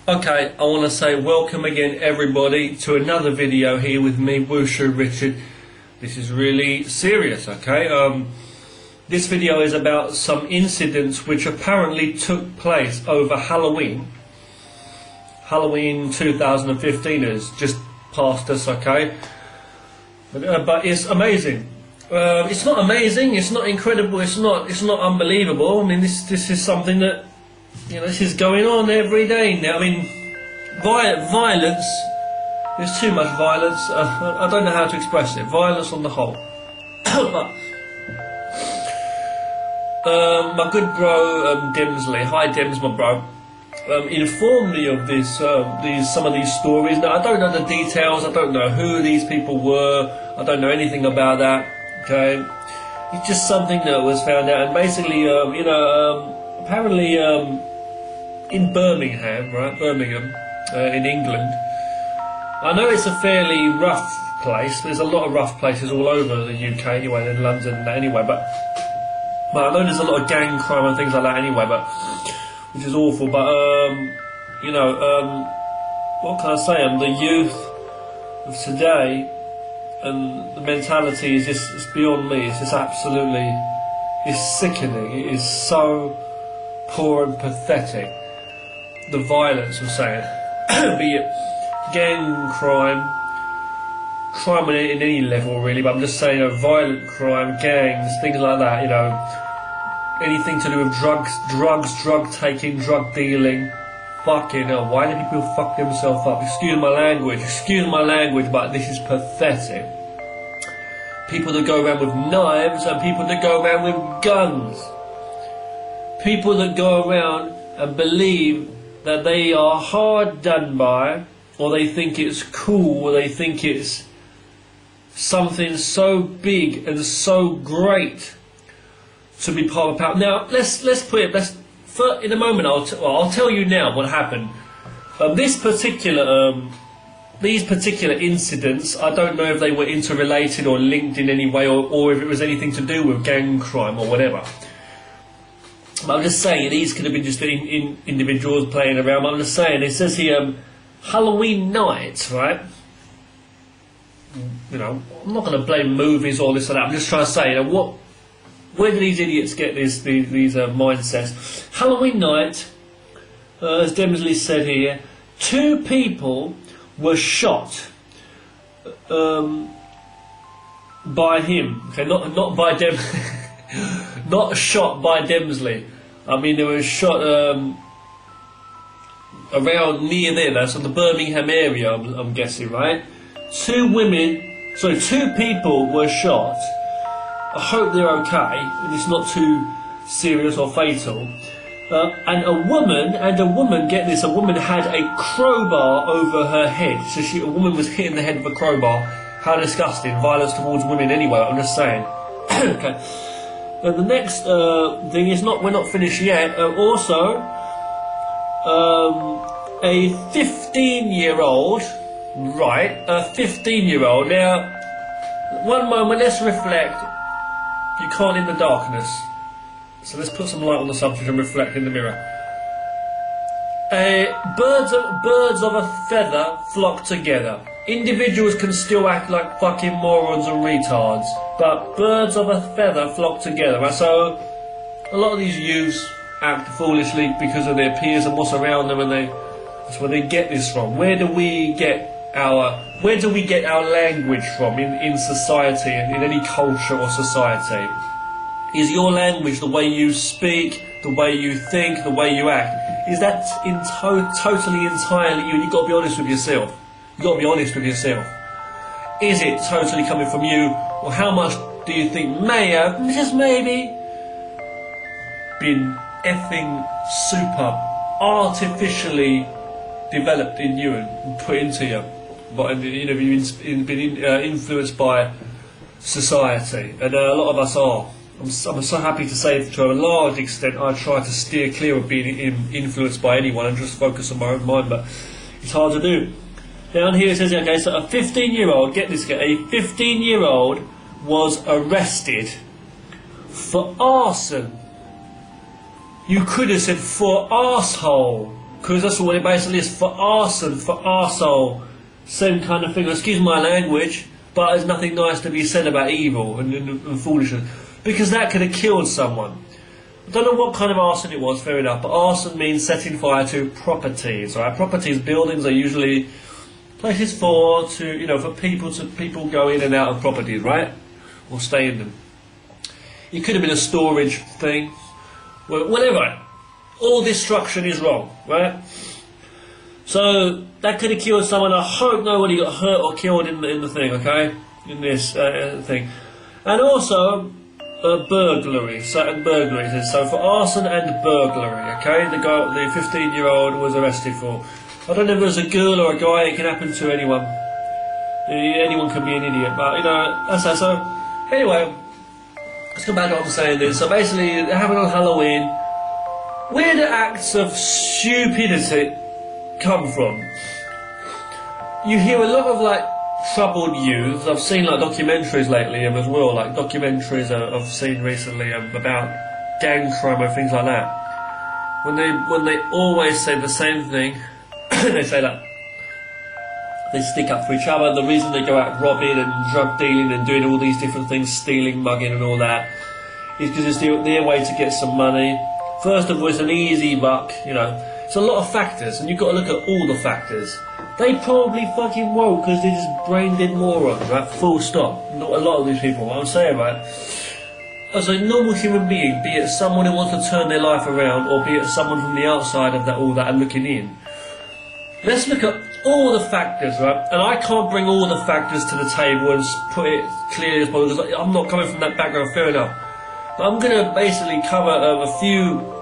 Okay, I want to say welcome again everybody to another video here with me, Wushu Richard. This is really serious, okay? This video is about some incidents which apparently took place over Halloween. Halloween 2015 has just passed us, okay? But it's amazing. It's not amazing, it's not incredible, it's not unbelievable. I mean, this is something that, you know, this is going on every day now. I mean, violence, there's too much violence. I don't know how to express it. Violence on the whole. But my good bro Dimsley, hi Dims, my bro, informed me of some of these stories. Now I don't know the details. I don't know who these people were. I don't know anything about that. Okay, it's just something that was found out, and basically, apparently, in Birmingham, right, Birmingham, in England. I know it's a fairly rough place. There's a lot of rough places all over the UK anyway, in London anyway, but I know there's a lot of gang crime and things like that anyway, which is awful. But what can I say? The youth of today and the mentality is just, it's beyond me. It's just absolutely, it's sickening. It is so poor and pathetic. The violence, I'm saying, be it gang crime in any level really, but I'm just saying, violent crime, gangs, things like that, anything to do with drug taking, drug dealing. Fucking hell, why do people fuck themselves up? Excuse my language, but this is pathetic. People that go around with knives and people that go around with guns. People that go around and believe that they are hard done by, or they think it's cool, or they think it's something so big and so great to be part of power. Now, let's put it. In a moment, I'll tell you now what happened. These particular incidents, I don't know if they were interrelated or linked in any way, or if it was anything to do with gang crime or whatever. But I'm just saying, these could have been just individuals playing around. But I'm just saying, it says here, Halloween night, right? I'm not going to blame movies or this or that. I'm just trying to say, where do these idiots get these mindsets? Halloween night, as Demsley said here, 2 people were shot by him. Okay, not by Dem, not shot by Demsley. I mean, they were shot around near there. That's in the Birmingham area, I'm guessing, right? 2 people were shot. I hope they're okay, and it's not too serious or fatal. And a woman, get this, a woman had a crowbar over her head. So a woman was hitting the head with a crowbar. How disgusting. Violence towards women anyway, I'm just saying. Okay. The next thing is we're not finished yet. Also, a 15-year-old, right, a 15-year-old. Now, one moment, let's reflect. You can't in the darkness. So let's put some light on the subject and reflect in the mirror. Birds of a feather flock together. Individuals can still act like fucking morons and retards, but birds of a feather flock together. Right? So a lot of these youths act foolishly because of their peers and what's around them, and that's where they get this from. Where do we get our language from in society, in any culture or society? Is your language, the way you speak, the way you think, the way you act, is that totally, entirely you? You've got to be honest with yourself. You've got to be honest with yourself. Is it totally coming from you, or how much do you think may have, just maybe, been effing super artificially developed in you and put into you? But you've been influenced by society, and a lot of us are. I'm so happy to say, to a large extent, I try to steer clear of being influenced by anyone and just focus on my own mind, but it's hard to do. Down here it says, okay, so a 15-year-old, get this, a 15-year-old was arrested for arson. You could have said for arsehole, because that's what it basically is. For arson, for arsehole, same kind of thing. Excuse my language, but there's nothing nice to be said about evil and foolishness, because that could have killed someone. I don't know what kind of arson it was, fair enough, but arson means setting fire to properties, right? Properties, buildings are usually places for people go in and out of properties, right? Or stay in them. It could have been a storage thing, whatever. All destruction is wrong, right? So that could have killed someone. I hope nobody got hurt or killed in the thing, okay? In this thing, and also. Burglary, certain burglaries. So for arson and burglary, okay, the 15-year-old was arrested for. I don't know if it was a girl or a guy. It can happen to anyone. Anyone can be an idiot, but that's that. So anyway, let's go back to what I'm saying. Then, so basically, it happened on Halloween. Where do acts of stupidity come from? You hear a lot of troubled youths. I've seen documentaries lately as well, documentaries I've seen recently about gang crime and things like that. When they always say the same thing, they say that they stick up for each other. The reason they go out robbing and drug dealing and doing all these different things, stealing, mugging and all that, is because it's their way to get some money. First of all, it's an easy buck, It's a lot of factors, and you've got to look at all the factors. They probably fucking won't, because they're just brain dead morons, right? Full stop. Not a lot of these people, what I'm saying, right? As a normal human being, be it someone who wants to turn their life around, or be it someone from the outside of all that and looking in, let's look at all the factors, right? And I can't bring all the factors to the table and put it clearly as possible, because I'm not coming from that background, fair enough. But I'm going to basically cover a few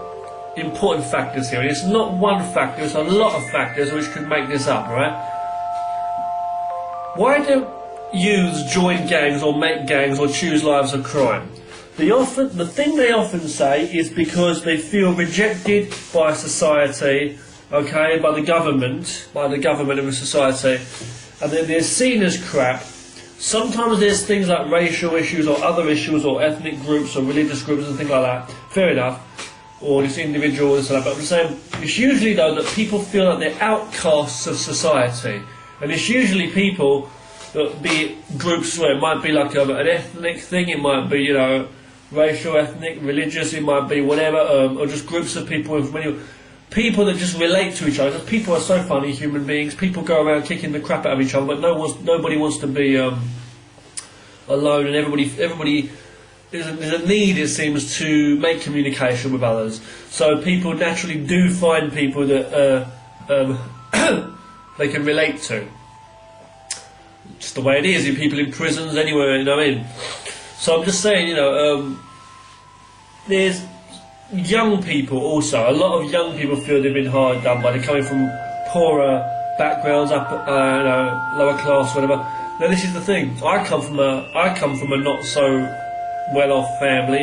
important factors here, and it's not one factor, it's a lot of factors which could make this up, right? Why do youths join gangs or make gangs or choose lives of crime? The thing they often say is because they feel rejected by society, okay, by the government of a society, and then they're seen as crap. Sometimes there's things like racial issues or other issues or ethnic groups or religious groups and things like that, fair enough, or just individuals, but I'm saying it's usually though that people feel like they're outcasts of society, and it's usually people that be groups where it might be like an ethnic thing, it might be racial, ethnic, religious, it might be whatever, or just groups of people people that just relate to each other. Because people are so funny, human beings. People go around kicking the crap out of each other, but nobody wants to be alone, and everybody. There's a need, it seems, to make communication with others. So people naturally do find people that they can relate to. Just the way it is. People in prisons, anywhere, what I mean. So I'm just saying, there's young people also. A lot of young people feel they've been hard done by. They're coming from poorer backgrounds, lower class, whatever. Now this is the thing. I come from a not so well-off family,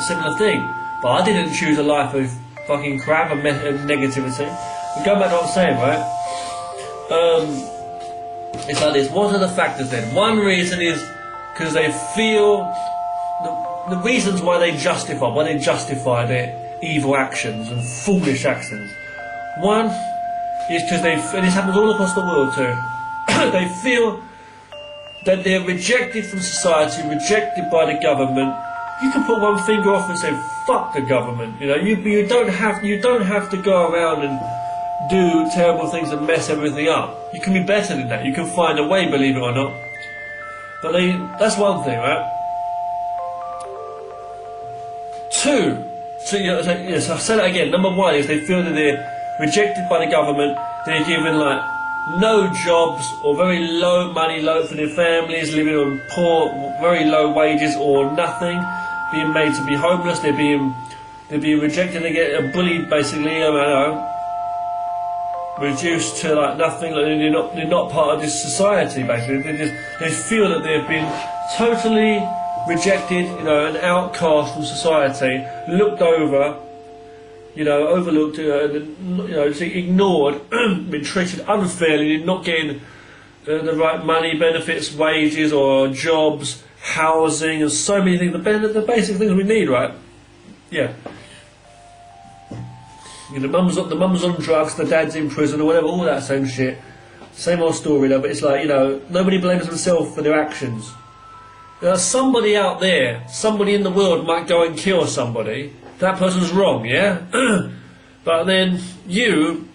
similar thing. But I didn't choose a life of fucking crap and negativity. But going back to what I'm saying, right? It's like this. What are the factors then? One reason is because they feel the reasons why they justify their evil actions and foolish actions. One is because and this happens all across the world too. They feel that they're rejected from society, rejected by the government. You can put one finger off and say, "Fuck the government." You don't have to go around and do terrible things and mess everything up. You can be better than that. You can find a way, believe it or not. But that's one thing, right? Two. So I've said it again. Number one is they feel that they're rejected by the government. They're given no jobs or very low money for their families, living on poor, very low wages or nothing, being made to be homeless. They're being rejected. They get bullied basically. Reduced to nothing. They're not part of this society basically. They feel that they've been totally rejected, an outcast from society, looked over. Overlooked, ignored, been treated unfairly, not getting the right money, benefits, wages or jobs, housing, and so many things, the basic things we need, right? Yeah. You know, the mum's on drugs, the dad's in prison or whatever, all that same shit. Same old story though, but it's like, you know, nobody blames themselves for their actions. Somebody out there, somebody in the world might go and kill somebody. That person's wrong, yeah? But then you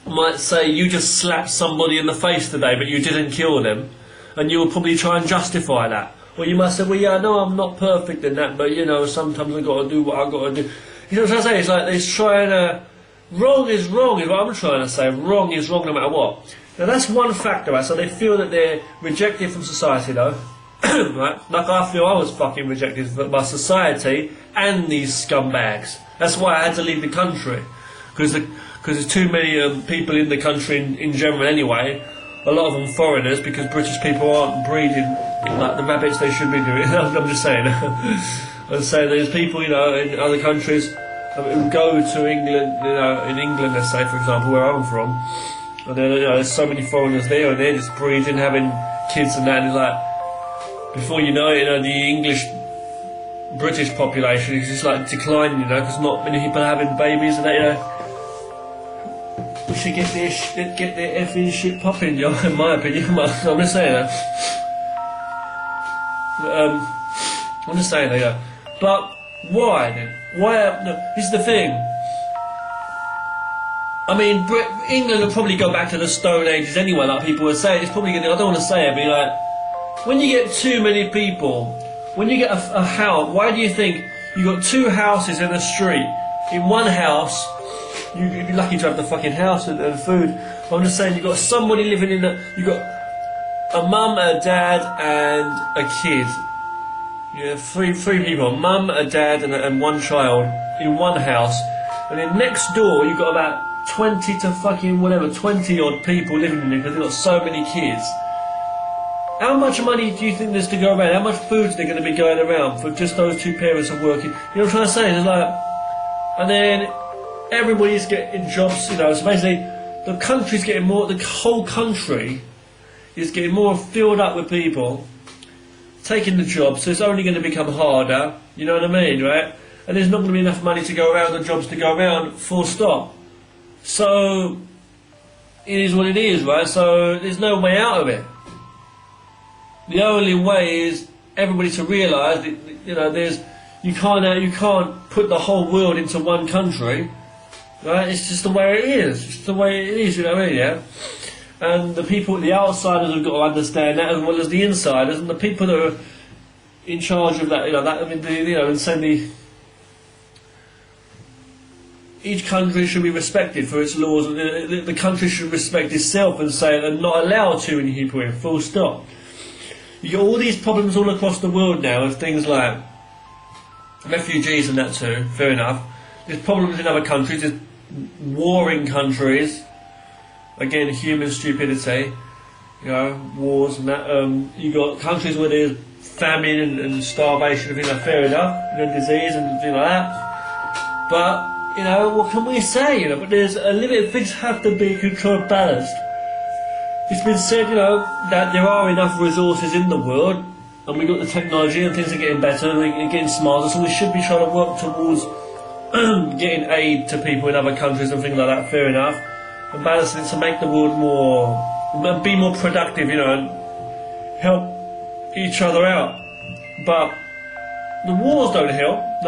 might say you just slapped somebody in the face today, but you didn't kill them. And you will probably try and justify that. Or you might say, well, yeah, I know I'm not perfect in that, but, you know, sometimes I've got to do what I've got to do. You know what I'm trying to say? It's like they're trying to... Wrong is what I'm trying to say. Wrong is wrong no matter what. Now, that's one factor, right? So they feel that they're rejected from society, though. Right? Like I feel I was fucking rejected by society and these scumbags. That's why I had to leave the country. Because there's too many people in the country in general anyway. A lot of them foreigners, because British people aren't breeding like the rabbits they should be doing. I'm just saying. I'm saying there's people, you know, in other countries who go to England, you know, in England, let's say, for example, where I'm from, and then, you know, there's so many foreigners there, and they're just breeding, having kids and that, and it's like, before you know it, you know, the British population is just like declining, you know, because not many people are having babies and that, you know. We should get their effing shit popping, yo, in my opinion. I'm just saying that. I'm just saying that, yeah. But why then? Why? No, this is the thing. I mean, England will probably go back to the Stone Ages anyway, like people were saying. It's probably going to, I don't want to say it, but like, when you get too many people, when you get a house, why do you think you got two houses in a street? In one house, you'd be lucky to have the fucking house and food. I'm just saying, you got somebody living in you got a mum, a dad, and a kid. You have three people, a mum, a dad, and one child in one house. And then next door, you've got about 20 to fucking whatever, 20 odd people living in there because they've got so many kids. How much money do you think there's to go around? How much food is there going to be going around for just those two parents are working? You know what I'm trying to say? It's like, and then everybody's getting jobs, you know, so basically the country's getting more, the whole country is getting more filled up with people taking the jobs, so it's only going to become harder, you know what I mean, right? And there's not going to be enough money to go around, the jobs to go around, full stop. So, it is what it is, right? So, there's no way out of it. The only way is everybody to realise that, you know, you can't put the whole world into one country, right? It's just the way it is. It's the way it is, you know what I mean, yeah? And the people, the outsiders have got to understand that, as well as the insiders, and the people that are in charge of that, you know, that, I mean, you know, and saying each country should be respected for its laws, and the country should respect itself and say they're not allowed too many people in, full stop. You get all these problems all across the world now of things like refugees and that too, fair enough. There's problems in other countries, there's warring countries, again, human stupidity, you know, wars and that. You got countries where there's famine and starvation and things like that, fair enough, you know, disease and things like that. But, you know, what can we say, you know, but there's a limit, things have to be controlled, balanced. It's been said, you know, that there are enough resources in the world, and we've got the technology and things are getting better and they're getting smarter, so we should be trying to work towards getting aid to people in other countries and things like that, fair enough. And balance it to make the world be more productive, you know, and help each other out. But the wars don't help. I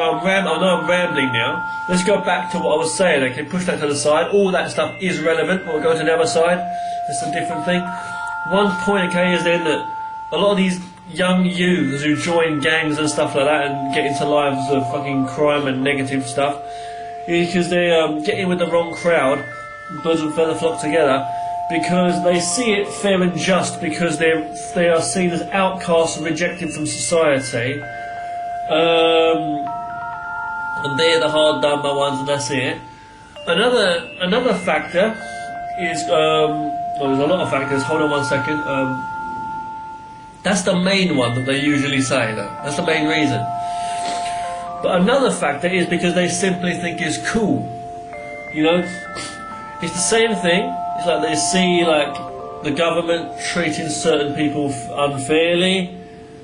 know I'm rambling now. Let's go back to what I was saying. Okay, push that to the side. All that stuff is relevant. We'll go to the other side. That's a different thing. One point, okay, is then that a lot of these young youths who join gangs and stuff like that and get into lives of fucking crime and negative stuff, because they get in with the wrong crowd. Birds of a feather flock together, because they see it fair and just, because they are seen as outcasts and rejected from society, and they're the hard done by ones, and that's it. Another factor is well, there's a lot of factors. Hold on one second. That's the main one that they usually say, though. That's the main reason. But another factor is because they simply think it's cool, you know. It's the same thing. It's like they see like the government treating certain people unfairly,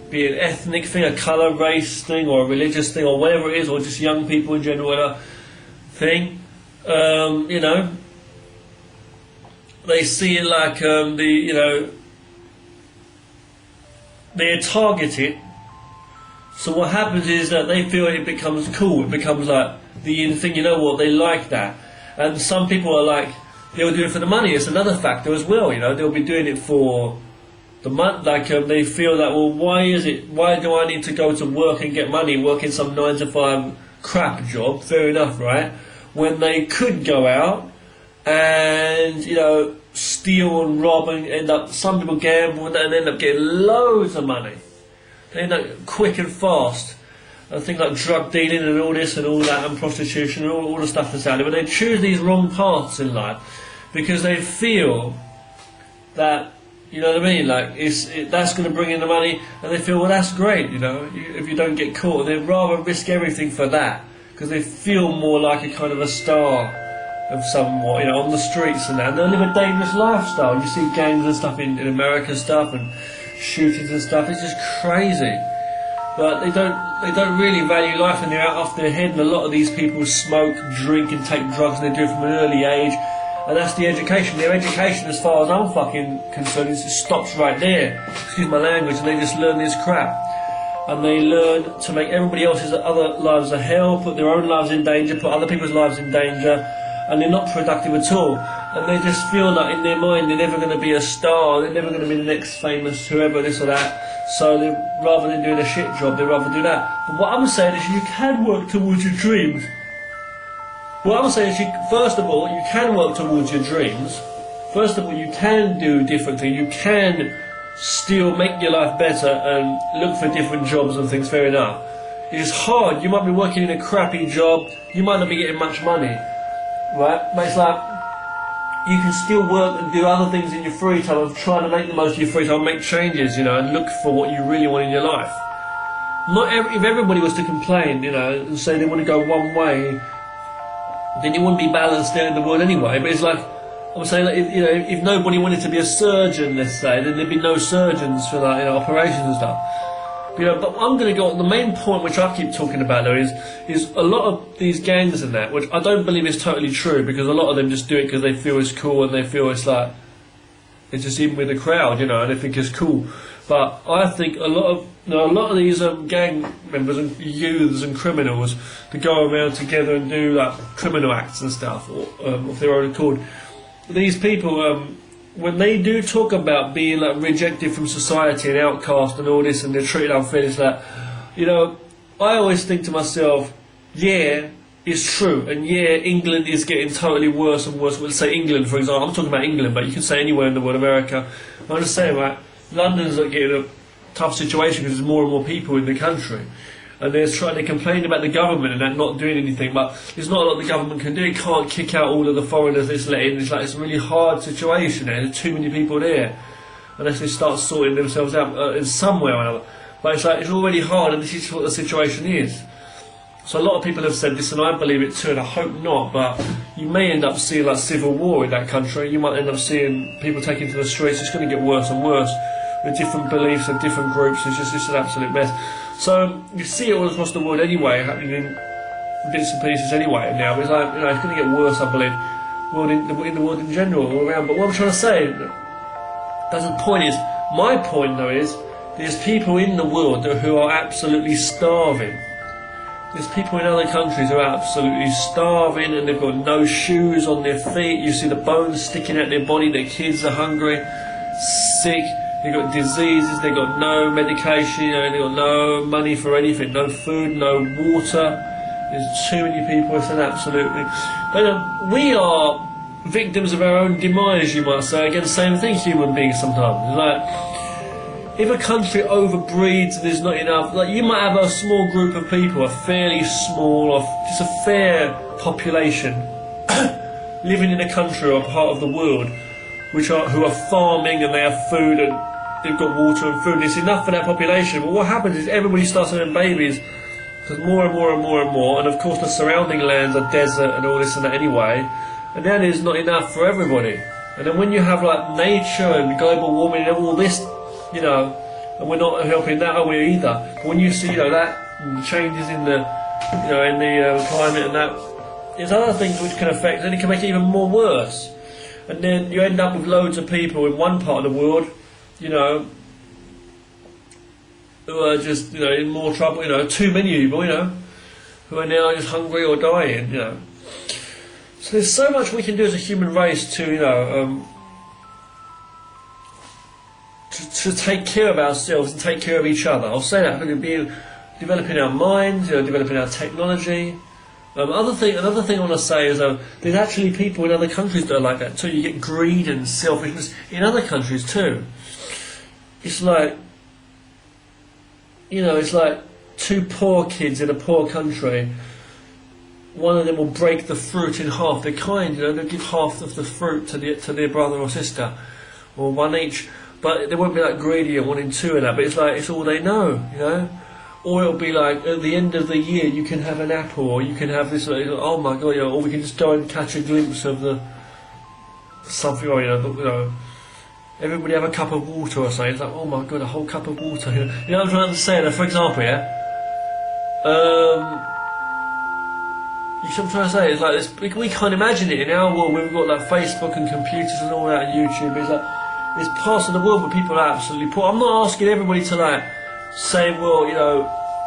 be it an ethnic thing, a colour, race thing, or a religious thing, or whatever it is, or just young people in general thing. You know, they see it like they're targeted. So what happens is that they feel it becomes cool. It becomes like the in thing. You know what? They like that. And some people are like, they'll do it for the money. It's another factor as well. You know, they'll be doing it for the month. Like they feel that, well, why do I need to go to work and get money, working some 9 to 5 crap job? Fair enough, right? When they could go out and, you know, steal and rob and some people gamble and end up getting loads of money. They end up quick and fast. And things like drug dealing and all this and all that and prostitution and all the stuff that's out there. But they choose these wrong paths in life because they feel that, you know what I mean, like that's going to bring in the money, and they feel, well, that's great, you know, if you don't get caught. They'd rather risk everything for that because they feel more like a kind of a star of somewhat, you know, on the streets and that. And they live a dangerous lifestyle. You see gangs and stuff in America stuff and shootings and stuff. It's just crazy. But they don't really value life, and they're out off their head. And a lot of these people smoke, drink, and take drugs, and they do it from an early age. And that's the education. Their education, as far as I'm fucking concerned, it stops right there. Excuse my language. And they just learn this crap. And they learn to make everybody else's other lives a hell, put their own lives in danger, put other people's lives in danger, and they're not productive at all. And they just feel that in their mind they're never going to be a star, they're never going to be the next famous whoever, this or that. So rather than doing a shit job, they'd rather do that. But what I'm saying is you can work towards your dreams. What I'm saying is, first of all, you can work towards your dreams. First of all, you can do different things. You can still make your life better and look for different jobs and things, fair enough. It's hard. You might be working in a crappy job. You might not be getting much money. Right? But it's like, you can still work and do other things in your free time of trying to make the most of your free time, make changes, you know, and look for what you really want in your life. If everybody was to complain, you know, and say they want to go one way, then you wouldn't be balanced there in the world anyway. But it's like, I'm saying, like, if nobody wanted to be a surgeon, let's say, then there'd be no surgeons for like, operations and stuff. But I'm going to go on the main point, which I keep talking about though, is a lot of these gangs and that, which I don't believe is totally true, because a lot of them just do it because they feel it's cool and they feel it's like, it's just in with the crowd, and they think it's cool. But I think a lot of these gang members and youths and criminals that go around together and do like criminal acts and stuff, or of their own accord, these people, when they do talk about being like rejected from society and outcast and all this, and they're treated unfairly, it's like, I always think to myself, yeah, it's true, and yeah, England is getting totally worse and worse. Let's say England, for example. I'm talking about England, but you can say anywhere in the world, America. I'm just saying, right, London's getting a tough situation because there's more and more people in the country. And they complain about the government and that not doing anything, but there's not a lot the government can do. It can't kick out all of the foreigners that's let in. It's a really hard situation there. There's too many people there, unless they start sorting themselves out in some way or another. But it's already hard, and this is what the situation is. So a lot of people have said this, and I believe it too, and I hope not, but you may end up seeing like civil war in that country. You might end up seeing people taken to the streets. It's going to get worse and worse with different beliefs and different groups. It's an absolute mess. So you see it all across the world anyway, happening in bits and pieces anyway now. But it's like, it's going to get worse, I believe, in the world in general, all around. But what I'm trying to say, my point though is, there's people in the world who are absolutely starving. There's people in other countries who are absolutely starving, and they've got no shoes on their feet. You see the bones sticking out their body. Their kids are hungry, sick. They've got diseases. They've got no medication. They've got no money for anything. No food. No water. There's too many people. It's an absolutely. But we are victims of our own demise, you might say. Again, same thing. Human beings sometimes. Like, if a country overbreeds and there's not enough, like, you might have a small group of people, a fairly small, or just a fair population, living in a country or a part of the world, who are farming and they have food and they've got water and food. And it's enough for that population. But what happens is everybody starts having babies, because more and more and more and more. And of course the surrounding lands are desert and all this and that anyway. And then there's not enough for everybody. And then when you have like nature and global warming and all this, and we're not helping that, are we either? When you see, that changes in the, climate and that, there's other things which can affect, and it can make it even more worse. And then you end up with loads of people in one part of the world, you know, who are just, you know, in more trouble, you know, too many people, you know, who are now just hungry or dying, you know. So there's so much we can do as a human race to, you know, to take care of ourselves and take care of each other. I'll say that, we're going to be developing our minds, you know, developing our technology. Another thing I want to say is there's actually people in other countries that are like that too. You get greed and selfishness in other countries too. It's like, you know, it's like two poor kids in a poor country. One of them will break the fruit in half. They're kind, you know, they'll give half of the fruit to their brother or sister, or one each. But they won't be like greedy and wanting two of that. But it's like it's all they know, you know. Or it'll be like, at the end of the year, you can have an apple, or you can have this, oh my god, you know, or we can just go and catch a glimpse of the something, or, you know, everybody have a cup of water or something. It's like, oh my god, a whole cup of water. You know what I'm trying to say? For example, yeah, you see what I'm trying to say? It's like this, we can't imagine it in our world. We've got like Facebook and computers and all that, and YouTube. It's like, it's parts of the world where people are absolutely poor. I'm not asking everybody to like say, well, you know,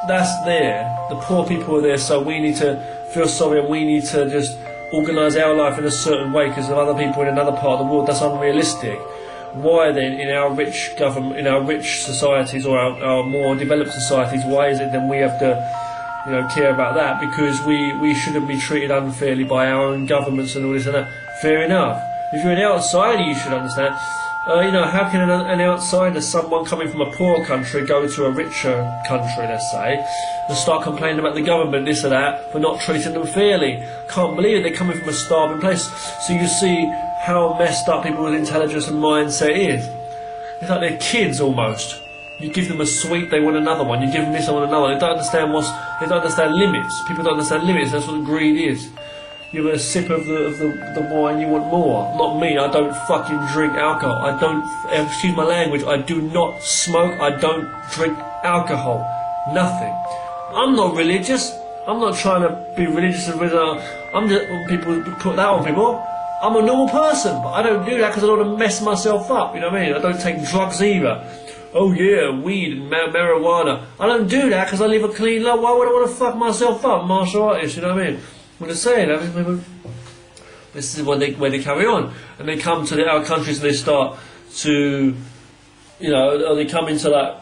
that's there, the poor people are there, so we need to feel sorry and we need to just organise our life in a certain way because of other people in another part of the world. That's unrealistic. Why then, in our rich government, in our rich societies or our more developed societies, why is it then we have to, you know, care about that? Because we shouldn't be treated unfairly by our own governments and all this and that. Fair enough. If you're an outsider, you should understand. You know, how can an outsider, someone coming from a poor country, go to a richer country, let's say, and start complaining about the government, this or that, for not treating them fairly? Can't believe it, they're coming from a starving place. So you see how messed up people with intelligence and mindset is. It's like they're kids almost. You give them a sweet, they want another one. You give them this, they want another one. They don't understand limits. People don't understand limits. That's what greed is. You have a sip of the wine, you want more. Not me, I don't fucking drink alcohol. I don't, excuse my language, I do not smoke, I don't drink alcohol. Nothing. I'm not religious. I'm not trying to be religious. I'm just, when people put that on people, I'm a normal person. But I don't do that because I don't want to mess myself up, you know what I mean? I don't take drugs either. Oh yeah, weed and marijuana. I don't do that because I live a clean life. Why would I want to fuck myself up? Martial artist, you know what I mean? What I'm saying, this is where they carry on, and they come to our countries and they start to, you know, or they come into like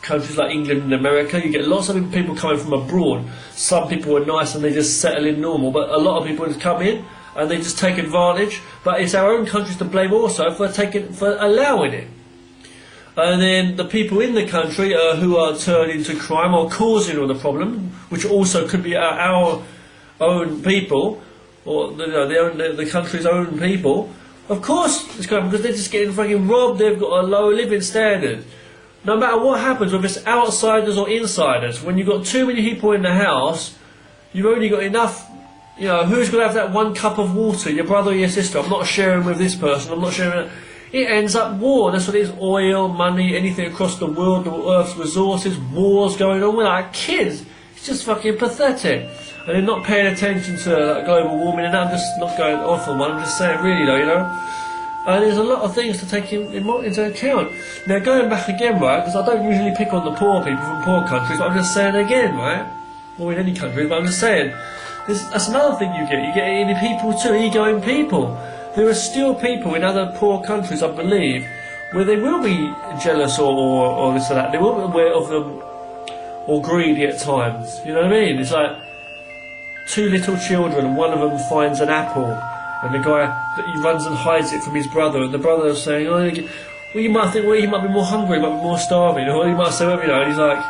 countries like England and America. You get lots of people coming from abroad. Some people are nice and they just settle in normal, but a lot of people just come in and they just take advantage. But it's our own countries to blame also for allowing it. And then the people in the country who are turning to crime or causing all the problem, which also could be our own people, or the country's own people. Of course it's going to happen because they're just getting fucking robbed. They've got a low living standard. No matter what happens, whether it's outsiders or insiders, when you've got too many people in the house, you've only got enough, you know, who's going to have that one cup of water? Your brother or your sister. I'm not sharing with this person, I'm not sharing. It ends up war. That's what it is. Oil, money, anything across the world, the Earth's resources, wars going on. We're like kids. It's just fucking pathetic. And they're not paying attention to global warming, and I'm just not going off on one, I'm just saying really though, you know. And there's a lot of things to take into account. Now going back again, right, because I don't usually pick on the poor people from poor countries, but I'm just saying again, right, or in any country, but I'm just saying, that's another thing you get any people too, egoing people. There are still people in other poor countries, I believe, where they will be jealous or this or that, they will be aware of them, or greedy at times, you know what I mean? It's like, two little children, and one of them finds an apple, and the guy, he runs and hides it from his brother, and the brother is saying, oh, well, you might think, well, he might be more hungry, he might be more starving, or he might say, well, you know, and he's like,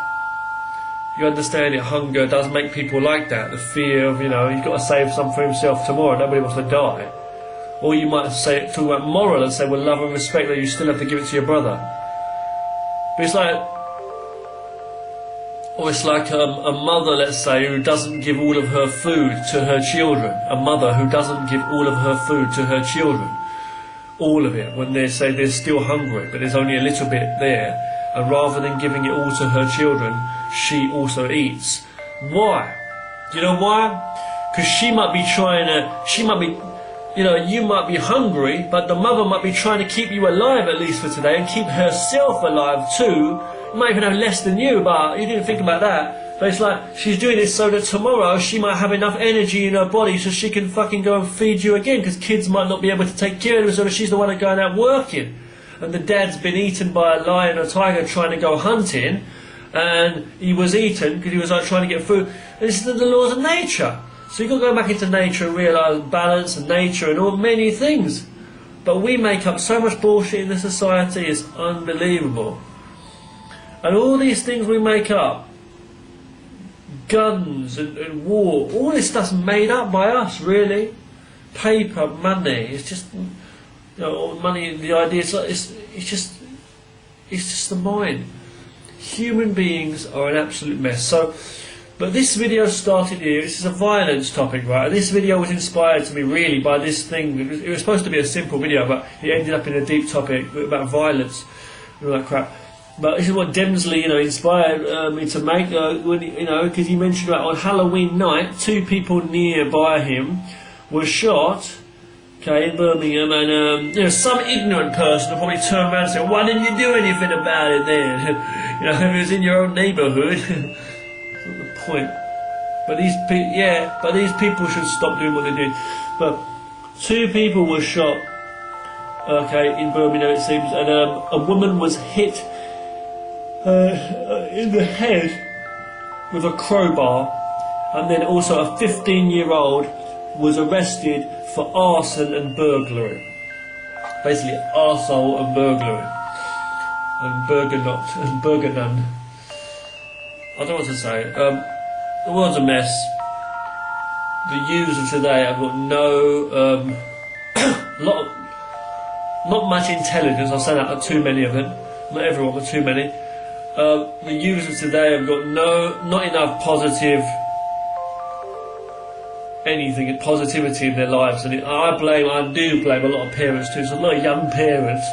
you understand it, hunger does make people like that, the fear of, you know, he's got to save some for himself tomorrow, nobody wants to die. Or you might say, talk about moral, and say, well, love and respect, that you still have to give it to your brother. But it's like, or it's like a mother, let's say, who doesn't give all of her food to her children. A mother who doesn't give all of her food to her children. All of it, when they say they're still hungry, but there's only a little bit there. And rather than giving it all to her children, she also eats. Why? Do you know why? Because she might be trying to, you might be hungry, but the mother might be trying to keep you alive at least for today and keep herself alive too. You might even have less than you, but you didn't think about that. But it's like she's doing this so that tomorrow she might have enough energy in her body so she can fucking go and feed you again, because kids might not be able to take care of them, so she's the one that's going out working. And the dad's been eaten by a lion or tiger trying to go hunting, and he was eaten because he was like trying to get food. And this is the laws of nature. So you've got to go back into nature and realise balance and nature and all many things. But we make up so much bullshit in the society, it's unbelievable. And all these things we make up, guns and war, all this stuff's made up by us, really. Paper, money, it's just, money, the idea, it's just the mind. Human beings are an absolute mess. So, but this video started here. This is a violence topic, right? And this video was inspired to me really by this thing. It was supposed to be a simple video, but it ended up in a deep topic about violence and all that crap. But this is what Demsley, inspired me to make. Because he mentioned about on Halloween night, 2 people nearby him were shot. Okay, in Birmingham, and some ignorant person will probably turn around and say, "Why didn't you do anything about it then?" If it was in your own neighbourhood. That's not the point. But these people should stop doing what they did. But 2 people were shot. Okay, in Birmingham it seems, and a woman was hit in the head with a crowbar, and then also a 15-year-old was arrested for arson and burglary. Basically, arsehole and burglary. And burgernon. I don't know what to say. The world's a mess. The youths of today have got not much intelligence. I'll say that, too many of them. Not everyone, but too many. The youths of today have got not enough positivity in their lives, and I do blame a lot of parents too. So a lot of young parents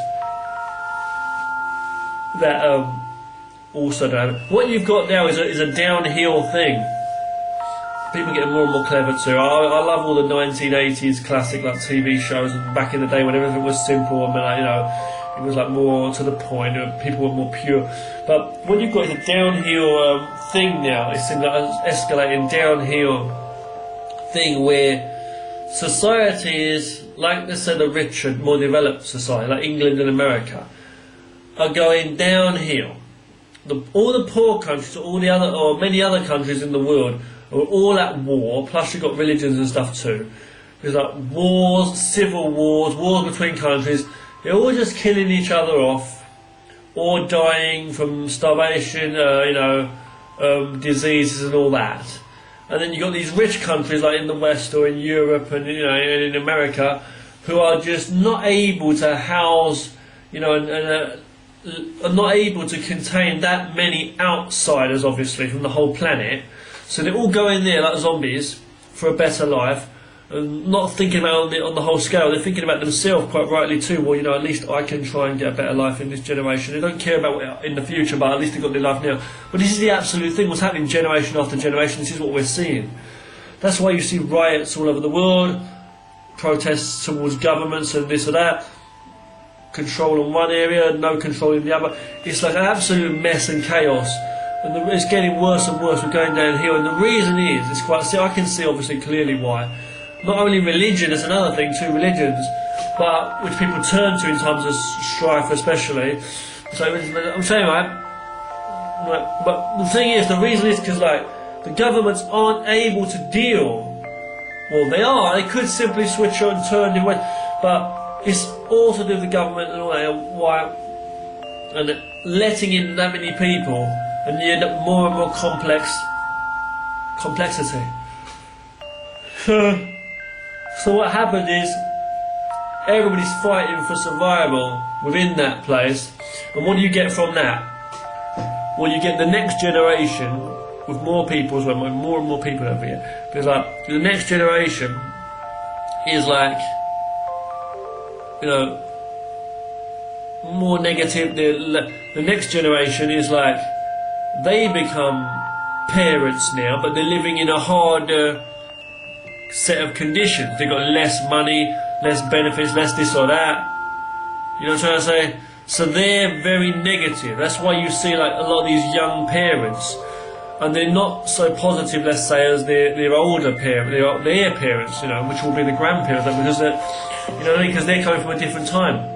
that also don't. What you've got now is a downhill thing. People getting more and more clever too. I love all the 1980s classic TV shows, and back in the day when everything was simple and it was more to the point, and people were more pure. But what you've got is a downhill thing now. It's escalating downhill thing where society is, like they said, the richer, more developed society, like England and America, are going downhill. All the poor countries, or many other countries in the world, are all at war. Plus, you've got religions and stuff too. There's wars, civil wars, wars between countries. They're all just killing each other off, or dying from starvation, diseases and all that. And then you've got these rich countries like in the West or in Europe and in America, who are just not able to house, are not able to contain that many outsiders, obviously, from the whole planet. So they all go in there like zombies for a better life, and not thinking about it on the whole scale. They're thinking about themselves quite rightly too. Well, at least I can try and get a better life in this generation. They don't care about what in the future, but at least they've got their life now. But this is the absolute thing. What's happening generation after generation? This is what we're seeing. That's why you see riots all over the world, protests towards governments and this or that, control in one area, no control in the other. It's like an absolute mess and chaos. And it's getting worse and worse. We're going downhill. And the reason is, I can see obviously clearly why. Not only religion, there's another thing, 2 religions, but which people turn to in times of strife, especially. So I'm saying, but the thing is, the reason is because the governments aren't able to deal. Well, they are. They could simply switch on and turn the way, but it's all to do with the government and all that. And letting in that many people, and you end up more and more complexity. So what happened is, everybody's fighting for survival within that place, and what do you get from that? Well, you get the next generation with more people as well, more and more people over here. Because the next generation is more negative. The next generation is they become parents now, but they're living in a harder set of conditions. They've got less money, less benefits, less this or that. You know what I'm trying to say? So they're very negative. That's why you see like a lot of these young parents, and they're not so positive, let's say, as their older parents, their parents, you know, which will be the grandparents, because they're coming from a different time.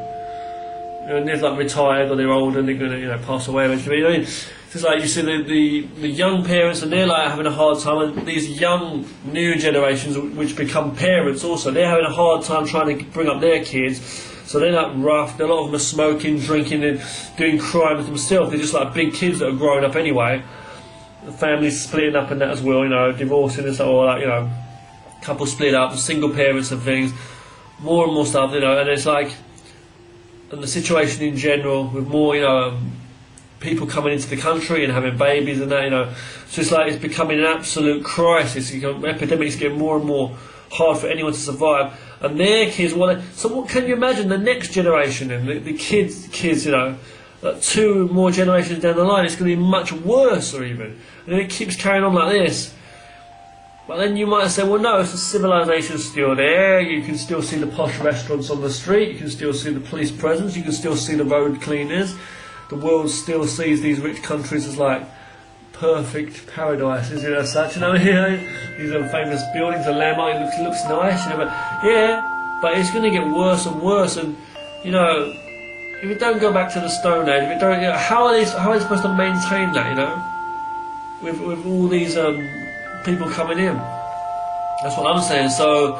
You know, and they're like retired or they're older and they're going to, you know, pass away eventually. You know, it's just like you see the young parents, and they're like having a hard time, and these young new generations which become parents also, they're having a hard time trying to bring up their kids. So they're like rough. A lot of them are smoking, drinking, and doing crime with themselves. They're just like big kids that are growing up anyway. The families splitting up and that as well, you know, divorcing and stuff, or like, you know, couples split up, single parents and things, more and more stuff, you know, and it's like, and the situation in general with more, you know, people coming into the country and having babies and that, you know, so it's like it's becoming an absolute crisis. Epidemics get more and more hard for anyone to survive, and their kids so what can you imagine the next generation and the kids, you know, like 2 more generations down the line, it's going to be much worse, or even, and then it keeps carrying on like this. But then you might say, well, no, it's the civilization's still there. You can still see the posh restaurants on the street. You can still see the police presence. You can still see the road cleaners. The world still sees these rich countries as like perfect paradises, you know, such. You know, these are famous buildings, a landmark. It looks nice, you know. But it's going to get worse and worse. And you know, if it don't go back to the Stone Age, if it don't, you know, how are they supposed to maintain that? You know, with all these people coming in. That's what I'm saying. So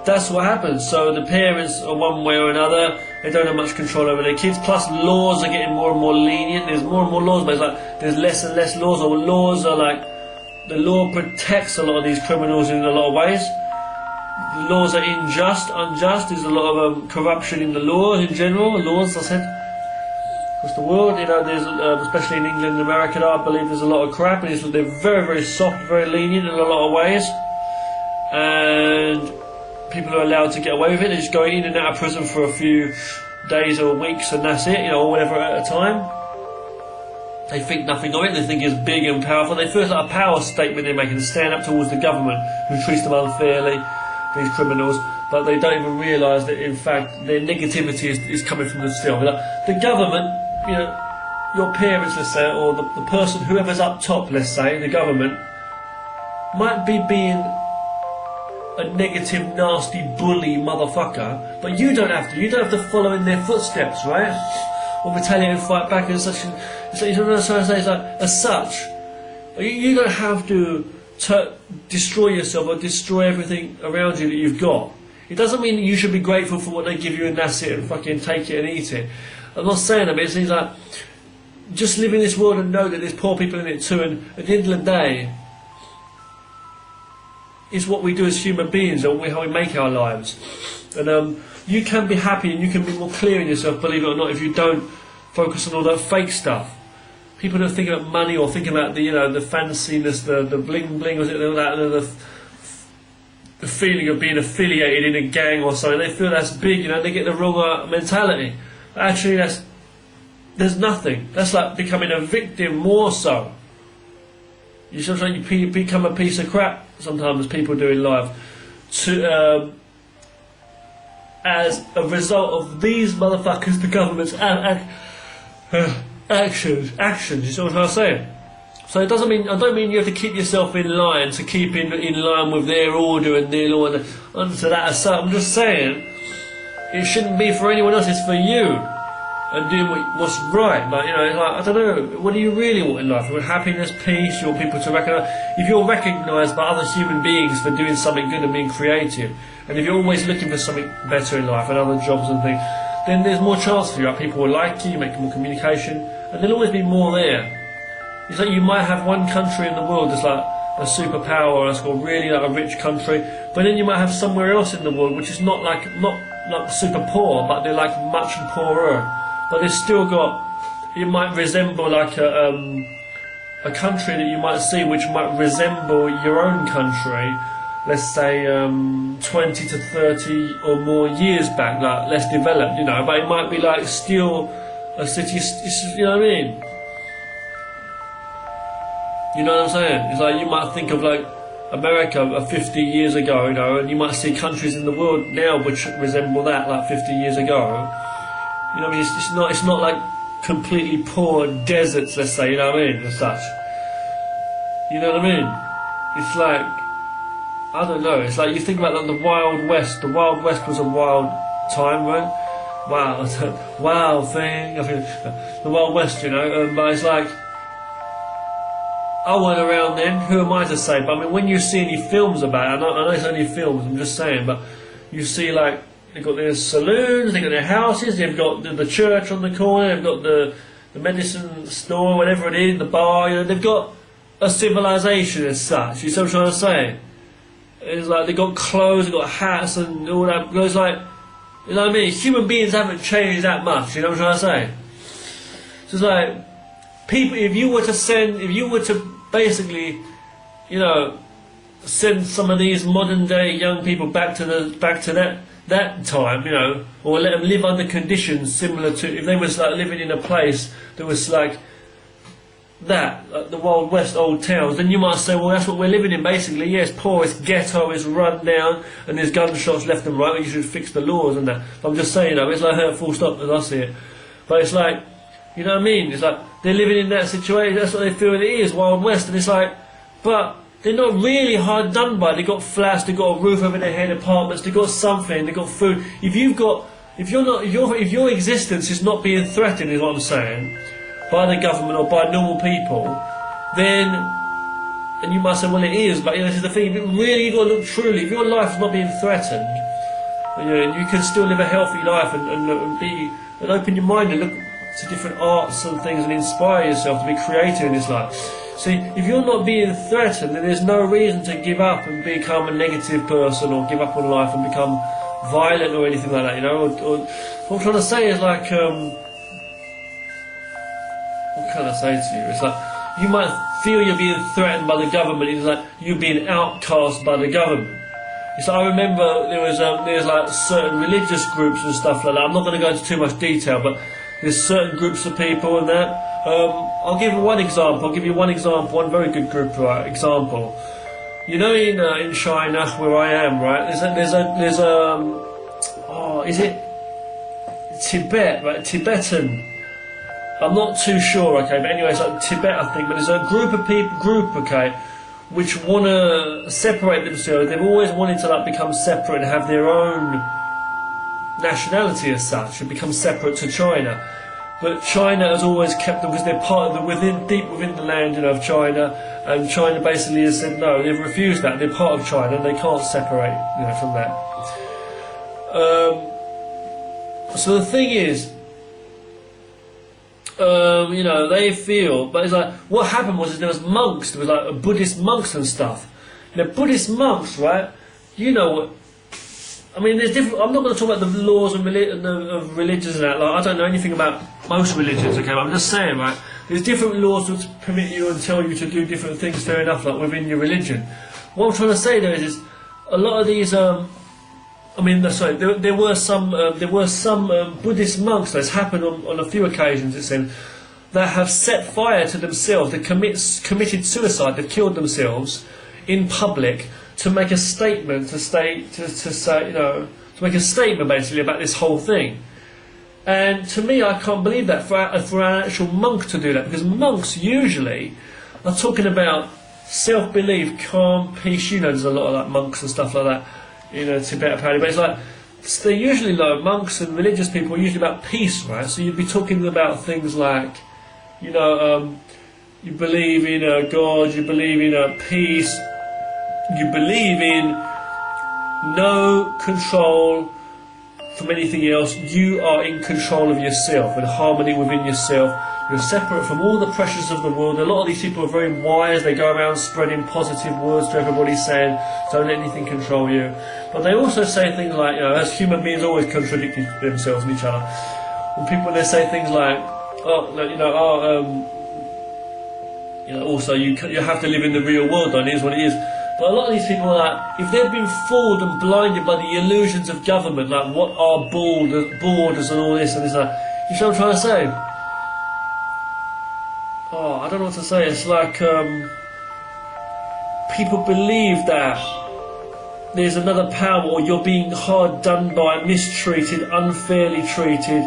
that's what happens. So the parents are one way or another, they don't have much control over their kids, plus laws are getting more and more lenient. There's more and more laws, but it's like there's less and less laws, or laws are like, the law protects a lot of these criminals in a lot of ways. The laws are unjust, there's a lot of corruption in the law in general, laws, I said. Across the world, you know, there's especially in England and America, I believe there's a lot of crap, and they're very, very soft, very lenient in a lot of ways, and people are allowed to get away with it. They just go in and out of prison for a few days or weeks, and that's it, you know, or whatever at a time. They think nothing of it. They think it's big and powerful. They feel it's like a power statement they're making to stand up towards the government who treats them unfairly, these criminals, but they don't even realise that in fact their negativity is coming from themselves. Like, the government, you know, your parents, let's say, or the person, whoever's up top, let's say, the government, might be being a negative, nasty, bully motherfucker, but you don't have to follow in their footsteps, right? Or retaliate and fight back and such. As such, you don't have to destroy yourself or destroy everything around you that you've got. It doesn't mean that you should be grateful for what they give you and that's it, and fucking take it and eat it. I'm not saying that, but it seems like just live in this world and know that there's poor people in it too, and at the end of the day, it's what we do as human beings, and how we make our lives. And you can be happy and you can be more clear in yourself, believe it or not, if you don't focus on all that fake stuff. People that think about money or think about the, you know, the fanciness, the bling bling, was it that, the feeling of being affiliated in a gang or something. They feel that's big, you know. They get the wrong mentality. But actually, there's nothing. That's like becoming a victim more so. You sometimes you become a piece of crap. Sometimes people do in life, as a result of these motherfuckers, the government's actions. You see what I'm saying? So it doesn't mean, I don't mean you have to keep yourself in line to keep in line with their order and their law and to that aside. I'm just saying it shouldn't be for anyone else. It's for you and doing what's right. But you know, like, I don't know. What do you really want in life? You want happiness, peace. You want people to recognise. If you're recognised by other human beings for doing something good and being creative, and if you're always looking for something better in life and other jobs and things, then there's more chance for you. Like, people will like you. You make more communication, and there'll always be more there. It's like you might have one country in the world that's like a superpower, that's got really like a rich country, but then you might have somewhere else in the world which is not like super poor, but they're like much poorer. But they've still got, it might resemble like a country that you might see which might resemble your own country, let's say 20 to 30 or more years back, like less developed, you know, but it might be like still a city, you know what I mean? You know what I'm saying? It's like you might think of like America 50 years ago, you know, and you might see countries in the world now which resemble that, like 50 years ago. You know what I mean? It's not like completely poor deserts, let's say, you know what I mean, as such. You know what I mean? It's like, I don't know, it's like you think about like the Wild West. The Wild West was a wild time, right? Wow, wild thing. I think the Wild West, you know, but it's like, I wasn't around then, who am I to say? But I mean, when you see any films about it, I know it's only films, I'm just saying, but you see like, they've got their saloons, they've got their houses, they've got the church on the corner, they've got the medicine store, whatever it is, the bar, you know, they've got a civilization as such, you see what I'm trying to say? It's like, they've got clothes, they've got hats and all that, it's like, you know what I mean? Human beings haven't changed that much, you know what I'm trying to say? So it's like, people, if you were to basically, you know, send some of these modern day young people back to that time, you know, or let them live under conditions similar to if they was like living in a place that was like that, like the Wild West old towns, then you might say, well, that's what we're living in basically. Yes, poor, it's ghetto, it's run down, and there's gunshots left and right, and you should fix the laws and that. But I'm just saying, though, it's like her full stop as I see it. But it's like, you know what I mean? It's like they're living in that situation. That's what they feel it is, Wild West. And it's like, but they're not really hard done by. They got flats. They got a roof over their head, apartments. They got something. They got food. If your existence is not being threatened, is what I'm saying, by the government or by normal people, then, and you might say, well, it is. But you know, this is the thing. Really, you got to look truly. If your life is not being threatened, you know, you can still live a healthy life and open your mind and look to different arts and things and inspire yourself to be creative in this life. See, if you're not being threatened, then there's no reason to give up and become a negative person or give up on life and become violent or anything like that, you know. Or what I'm trying to say is like, what can I say to you? It's like, you might feel you're being threatened by the government, it's like you're being outcast by the government. It's like, I remember there's like certain religious groups and stuff like that. I'm not going to go into too much detail, but there's certain groups of people and that. I'll give you one example. One very good group example. You know, in China where I am, right? There's is it Tibet, right? Tibetan. I'm not too sure, okay, but anyway, it's like Tibet, I think. But there's a group, okay, which want to separate themselves. They've always wanted to like become separate and have their own nationality as such and become separate to China. But China has always kept them because they're part of deep within the land, you know, of China, and China basically has said no, they've refused that. They're part of China and they can't separate, you know, from that. So the thing is, you know, they feel, but it's like what happened was there was monks, there was like Buddhist monks and stuff. You know, Buddhist monks, right? You know what? I mean, there's different. I'm not going to talk about the laws of religions and that. Like, I don't know anything about most religions, okay? But I'm just saying, right? There's different laws that permit you and tell you to do different things. Fair enough, like within your religion. What I'm trying to say though is a lot of these. I mean, sorry. There were some Buddhist monks. That's happened on a few occasions. It seems that have set fire to themselves. They committed suicide. They've killed themselves in public to make a statement, to say, you know, to make a statement basically about this whole thing. And to me, I can't believe that for an actual monk to do that, because monks usually are talking about self-belief, calm, peace. You know, there's a lot of like monks and stuff like that, you know, Tibet apparently. But it's like they're usually like monks and religious people are usually about peace, right? So you'd be talking about things like, you know, you believe in God, you believe in peace. You believe in no control from anything else. You are in control of yourself and harmony within yourself. You're separate from all the pressures of the world. A lot of these people are very wise. They go around spreading positive words to everybody, saying, don't let anything control you. But they also say things like, you know, as human beings always contradicting themselves and each other. When they say things like, also you have to live in the real world, though, and it is what it is. But a lot of these people are like, if they've been fooled and blinded by the illusions of government, like what are borders and all this and this and that, you see what I'm trying to say? Oh, I don't know what to say. It's like, people believe that there's another power, or you're being hard done by, mistreated, unfairly treated,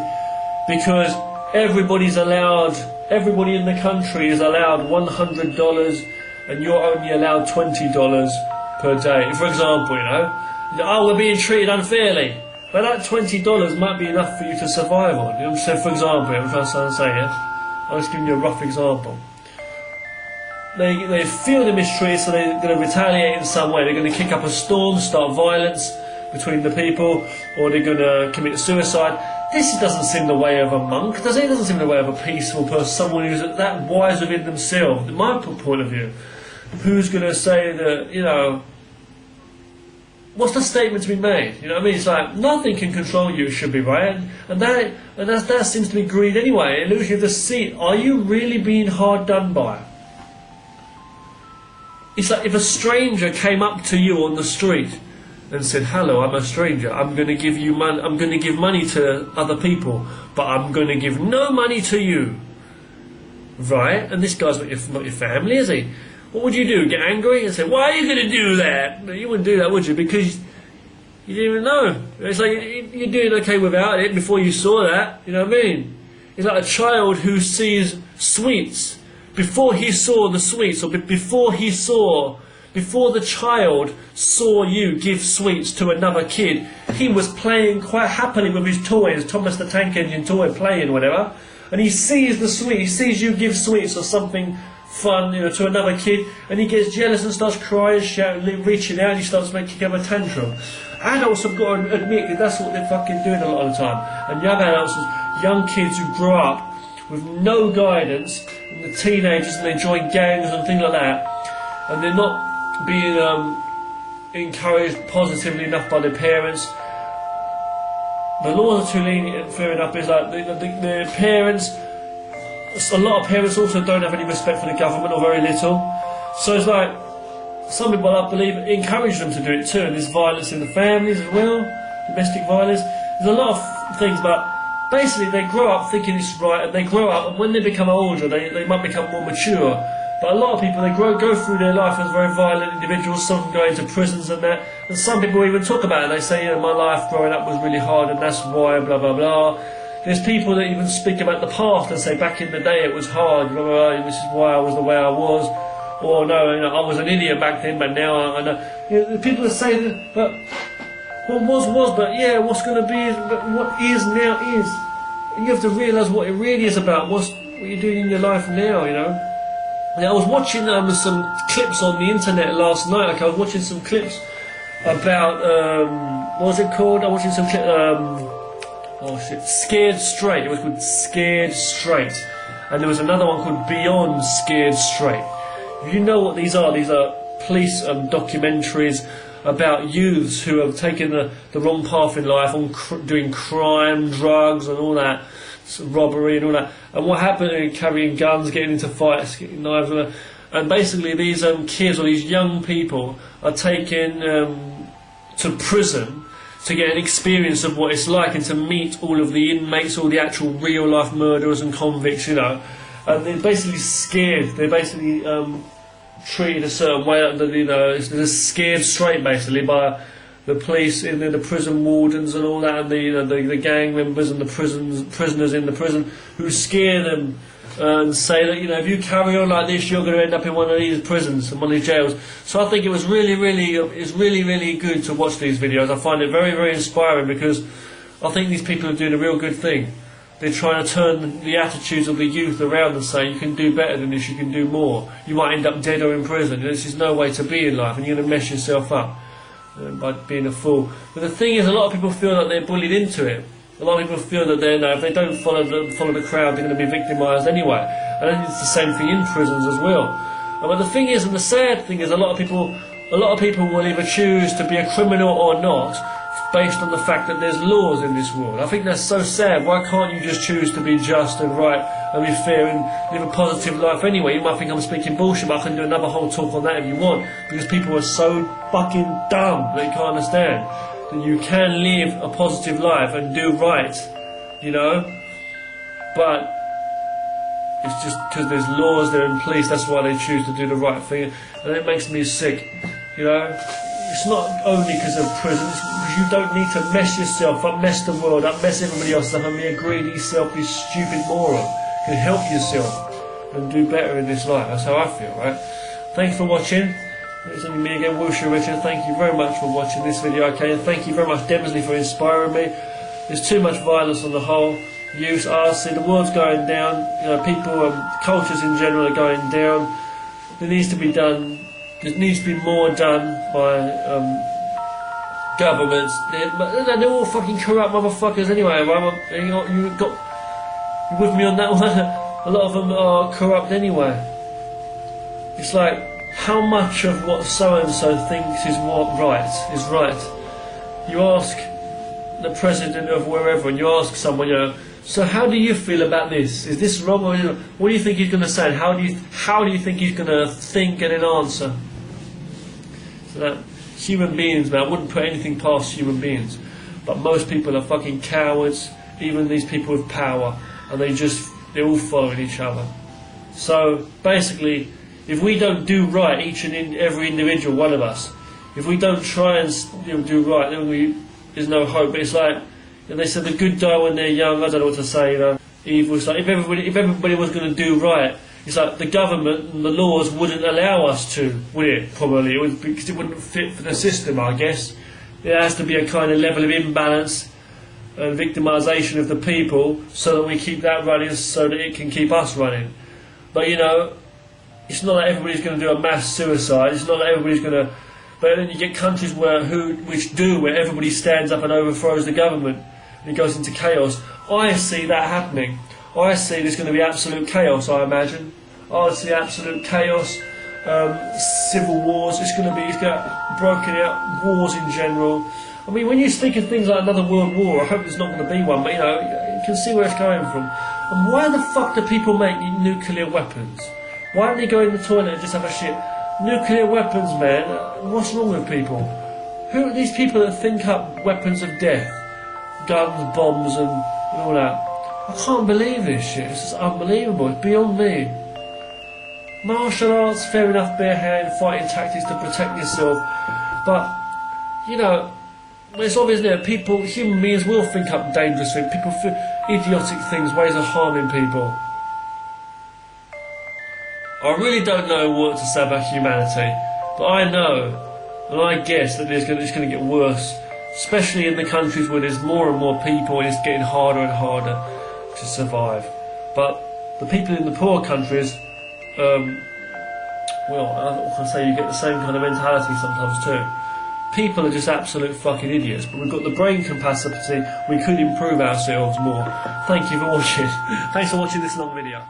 because everybody in the country is allowed $100 and you're only allowed $20 per day. For example, oh, we're being treated unfairly. But that $20 might be enough for you to survive on. So, for example, I'm trying to say, I'm just giving you a rough example. They feel they're mistreated, so they're going to retaliate in some way. They're going to kick up a storm, start violence between the people, or they're going to commit suicide. This doesn't seem the way of a monk, does it? It doesn't seem the way of a peaceful person, someone who's that wise within themselves, in my point of view. Who's going to say that, what's the statement to be made? You know what I mean? It's like, nothing can control you, it should be, right? And that seems to be greed anyway. It loses you the seat. Are you really being hard done by? It's like if a stranger came up to you on the street and said, hello, I'm a stranger, I'm going to give you money, I'm going to give money to other people, but I'm going to give no money to you. Right? And this guy's not your family, is he? What would you do? Get angry and say, why are you going to do that? No, you wouldn't do that, would you? Because you didn't even know. It's like you're doing okay without it before you saw that. You know what I mean? It's like a child who sees sweets. Before he saw the sweets, or before the child saw you give sweets to another kid, he was playing quite happily with his toys, Thomas the Tank Engine toy, playing whatever, and he sees the sweet, he sees you give sweets or something fun, to another kid, and he gets jealous and starts crying, shouting, reaching out, and he starts making a tantrum. Adults have got to admit that that's what they're fucking doing a lot of the time. And young adults, young kids who grow up with no guidance, and the teenagers, and they join gangs and things like that, and they're not being encouraged positively enough by their parents. The laws are too lenient, fair enough. Is like the parents. A lot of parents also don't have any respect for the government, or very little. So it's like some people, I believe, encourage them to do it too. And there's violence in the families as well, domestic violence. There's a lot of things, but basically they grow up thinking it's right, and they grow up, and when they become older, they might become more mature. But a lot of people, they go through their life as very violent individuals. Some can go into prisons and that. And some people even talk about it. They say, my life growing up was really hard, and that's why, blah, blah, blah. There's people that even speak about the past and say, back in the day it was hard, blah, blah, blah, this is why I was the way I was. Or no, I was an idiot back then, but now I know. The people that say that, but what was, but yeah, what's going to be is, but what is now is. And you have to realise what it really is about, what you're doing in your life now, I was watching some clips on the internet last night. Like I was watching some clips about what was it called? I was watching some clips. Scared Straight. It was called Scared Straight, and there was another one called Beyond Scared Straight. If you know what these are police documentaries about youths who have taken the wrong path in life, on doing crime, drugs, and all that. Robbery and all that, and what happened, carrying guns, getting into fights, getting knives, and basically these kids or these young people are taken to prison to get an experience of what it's like, and to meet all of the inmates, all the actual real life murderers and convicts, and they're basically scared. They're basically treated a certain way, they're scared straight basically by the police, in the prison wardens and all that, and the gang members and the prisoners in the prison, who scare them and say that if you carry on like this, you're going to end up in one of these prisons and one of these jails. So I think it was really good to watch these videos. I find it very, very inspiring, because I think these people are doing a real good thing. They're trying to turn the attitudes of the youth around and say, you can do better than this, you can do more. You might end up dead or in prison. This is no way to be in life, and you're going to mess yourself up by being a fool. But the thing is, a lot of people feel that they're bullied into it. A lot of people feel that if they don't follow the crowd, they're going to be victimised anyway. And then it's the same thing in prisons as well. But the thing is, and the sad thing is, a lot of people will either choose to be a criminal or not, based on the fact that there's laws in this world. I think that's so sad. Why can't you just choose to be just and right and be fair and live a positive life anyway? You might think I'm speaking bullshit, but I can do another whole talk on that if you want, because people are so fucking dumb that you can't understand that you can live a positive life and do right, But it's just because there's laws there in police, that's why they choose to do the right thing, and it makes me sick, you know. It's not only because of prison, it's because you don't need to mess yourself up, mess the world up, mess everybody else up, and be a greedy, selfish, stupid moron. You can help yourself and do better in this life. That's how I feel, right? Thanks for watching. It's only me again, Wilshire Richard. Thank you very much for watching this video, okay? And thank you very much, Demsley, for inspiring me. There's too much violence on the whole. Use, see, the world's going down. You know, people, cultures in general are going down. There needs to be done. There needs to be more done by governments. They're all fucking corrupt motherfuckers anyway. You with me on that one? A lot of them are corrupt anyway. It's like, how much of what so-and-so thinks is right. You ask the president of wherever, and you ask someone, you know, so how do you feel about this? Is this wrong, or, you know, what do you think he's going to say? And how do you think he's going to think and then answer? So that human beings, man, I wouldn't put anything past human beings, but most people are fucking cowards. Even these people with power, and they're all following each other. So basically, if we don't do right, each and every individual one of us, if we don't try and do right, then there's no hope. But it's like, they said the good die when they're young. I don't know what to say, you know. Evil. It's like if everybody was going to do right, it's like the government and the laws wouldn't allow us to, would it? Probably it would, because it wouldn't fit for the system, I guess. There has to be a kind of level of imbalance and victimisation of the people, so that we keep that running, so that it can keep us running. But you know, it's not that everybody's going to do a mass suicide. It's not that everybody's going to. But then you get countries where everybody stands up and overthrows the government, and it goes into chaos. I see that happening. I see there's going to be absolute chaos. I imagine. I see absolute chaos, civil wars. It's going to broken out, wars in general. I mean, when you think of things like another world war, I hope there's not going to be one. But you know, you can see where it's going from. And why the fuck do people make nuclear weapons? Why don't they go in the toilet and just have a shit? Nuclear weapons, man. What's wrong with people? Who are these people that think up weapons of death? Guns, bombs and all that. I can't believe this shit. It's just unbelievable. It's beyond me. Martial arts, fair enough, bare hand, fighting tactics to protect yourself. But, you know, it's obvious that human beings will think up dangerous things. People think idiotic things, ways of harming people. I really don't know what to say about humanity, but I know, and I guess that it's going to get worse, especially in the countries where there's more and more people and it's getting harder and harder to survive. But the people in the poor countries, well, I can say you get the same kind of mentality sometimes too. People are just absolute fucking idiots, but we've got the brain capacity, we could improve ourselves more. Thank you for watching. Thanks for watching this long video.